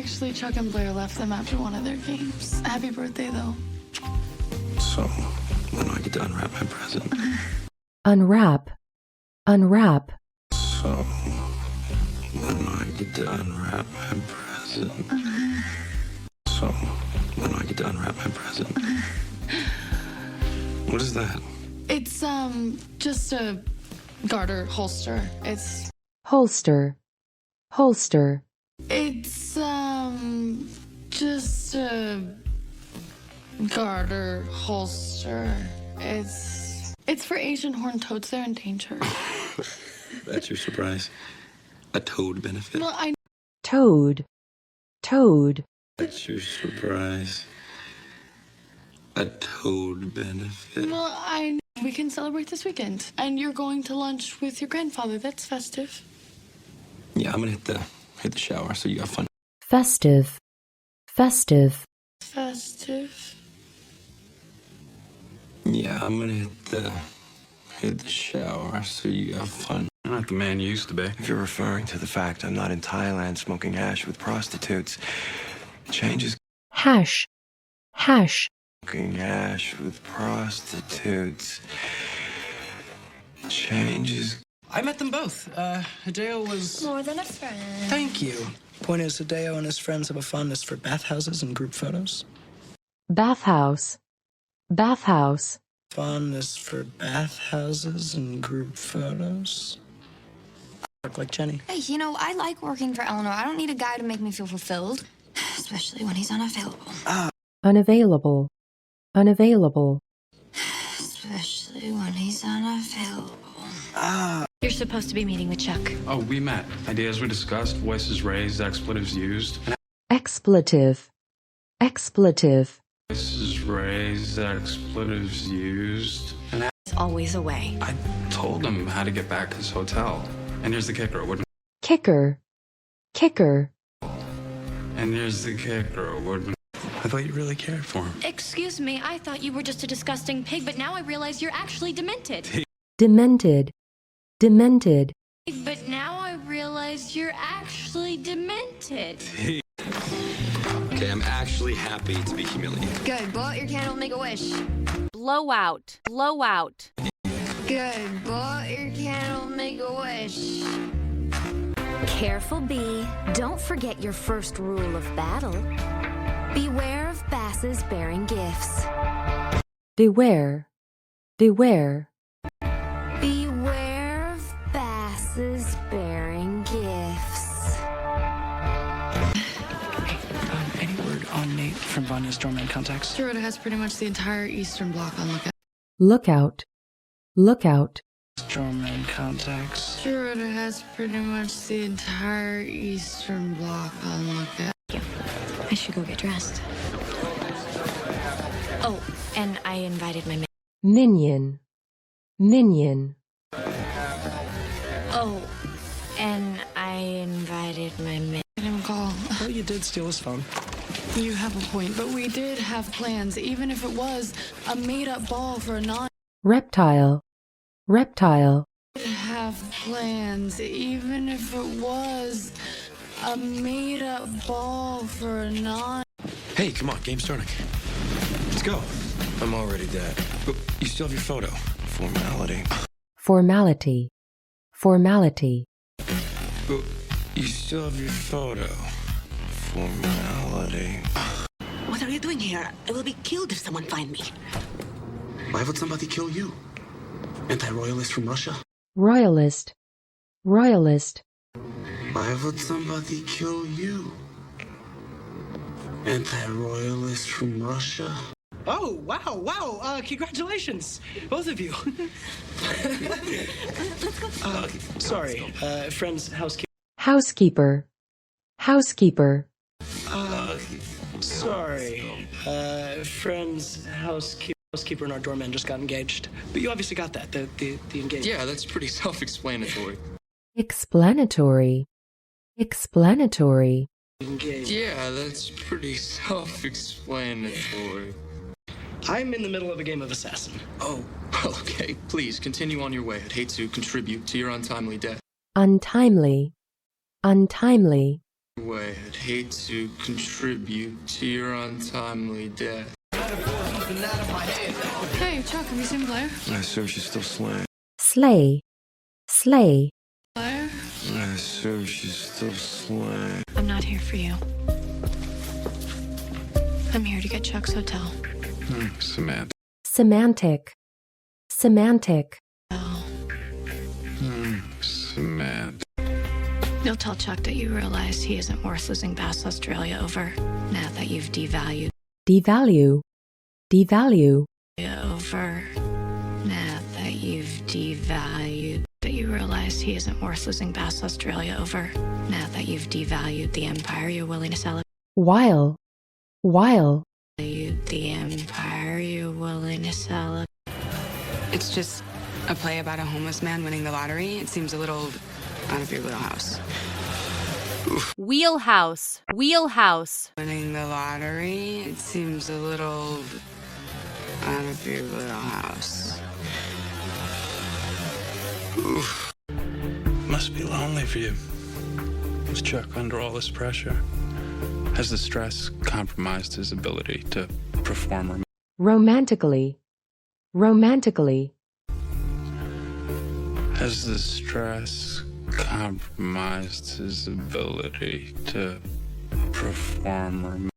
Actually, Chuck and Blair left them after one of their games. Happy birthday, though. So, when do I get to unwrap my present? Unwrap. Unwrap. So, when do I get to unwrap my present? So, when do I get to unwrap my present? What is that? It's, just a garter holster. It's... Holster. Holster. It's, just a garter holster. It's for Asian horned toads. They're in danger. That's your surprise. A toad benefit. Well, I... Toad. Toad. That's your surprise. A toad benefit. Well, we can celebrate this weekend. And you're going to lunch with your grandfather. That's festive. Yeah, I'm gonna hit the shower, so you have fun. Festive. Festive. Festive. Yeah, I'm gonna hit the shower, so you have fun. I'm not the man you used to be. If you're referring to the fact I'm not in Thailand smoking hash with prostitutes, changes. Hash. Hash. Smoking hash with prostitutes. Changes. I met them both. Hideo was... More than a friend. Thank you. Point is, Hideo and his friends have a fondness for bathhouses and group photos. Bathhouse. Bathhouse. Fondness for bathhouses and group photos. Look like Jenny. Hey, you know, I like working for Eleanor. I don't need a guy to make me feel fulfilled. Especially when he's unavailable. Unavailable. Unavailable. Especially when he's unavailable. You're supposed to be meeting with Chuck. Oh, we met. Ideas were discussed, voices raised, expletives used. Expletive. Expletive. Voices raised, expletives used. And It's always away. I told him how to get back to his hotel. And here's the kicker, wouldn't... Kicker. Kicker. And here's the kicker, wouldn't... I thought you really cared for him. Excuse me, I thought you were just a disgusting pig, but now I realize you're actually demented. Demented. Demented. But now I realize you're actually demented. Okay, I'm actually happy to be humiliated. Good. Blow out your candle and make a wish. Blowout. Blowout. Good. Blow out your candle and make a wish. Careful, Bee. Don't forget your first rule of battle. Beware of basses bearing gifts. Beware. Beware. Beware of basses bearing gifts. Any word on Nate from Vanya's doorman contacts? Dorota has pretty much the entire Eastern Bloc on lookout. Lookout. Lookout. Doorman contacts. Dorota has pretty much the entire Eastern Bloc on lookout. I should go get dressed. Oh, and I invited my Minion. Minion. Oh, and I invited my Give him a call. Well, you did steal his phone. You have a point, but we did have plans, even if it was a made-up ball for a non... Reptile. Reptile. Have plans, even if it was a made-up ball for a non... Hey, come on, game's starting. Let's go. I'm already dead. But you still have your photo. Formality. Formality. Formality. But you still have your photo. Formality. What are you doing here? I will be killed if someone find me. Why would somebody kill you? Anti-royalist from Russia? Royalist. Royalist. Why would somebody kill you? Anti-royalist from Russia? Oh, wow. Congratulations, both of you. Sorry, friend's housekeeper. Housekeeper. Housekeeper. Sorry, friend's housekeeper and our doorman just got engaged. But you obviously got that, the engagement. Yeah, that's pretty self-explanatory. Explanatory. Explanatory. Engaged. Yeah, that's pretty self-explanatory. I'm in the middle of a game of assassin. Oh, okay. Please, continue on your way. I'd hate to contribute to your untimely death. Untimely. Untimely. Way, I'd hate to contribute to your untimely death. Hey, Chuck, have you seen Blair? I assume she's still slaying. slay, slay, Blair? I assume she's still slaying. I'm not here for you. I'm here to get Chuck's hotel. Samantha. semantic, semantic, Samantha. You'll tell Chuck that you realize he isn't worth losing Bass Australia over now that you've devalued devalue, devalue, over now that you've devalued that you realize he isn't worth losing Bass Australia over now that you've devalued the empire you're willing to celebrate while, the empire you're willing to celebrate. It's just a play about a homeless man winning the lottery. It seems a little out of your wheelhouse. Wheelhouse, wheelhouse. Winning the lottery, it seems a little out of your wheelhouse. Must be lonely for you. Was Chuck under all this pressure? Has the stress compromised his ability to perform? romantically, romantically, Has the stress compromised his ability to perform?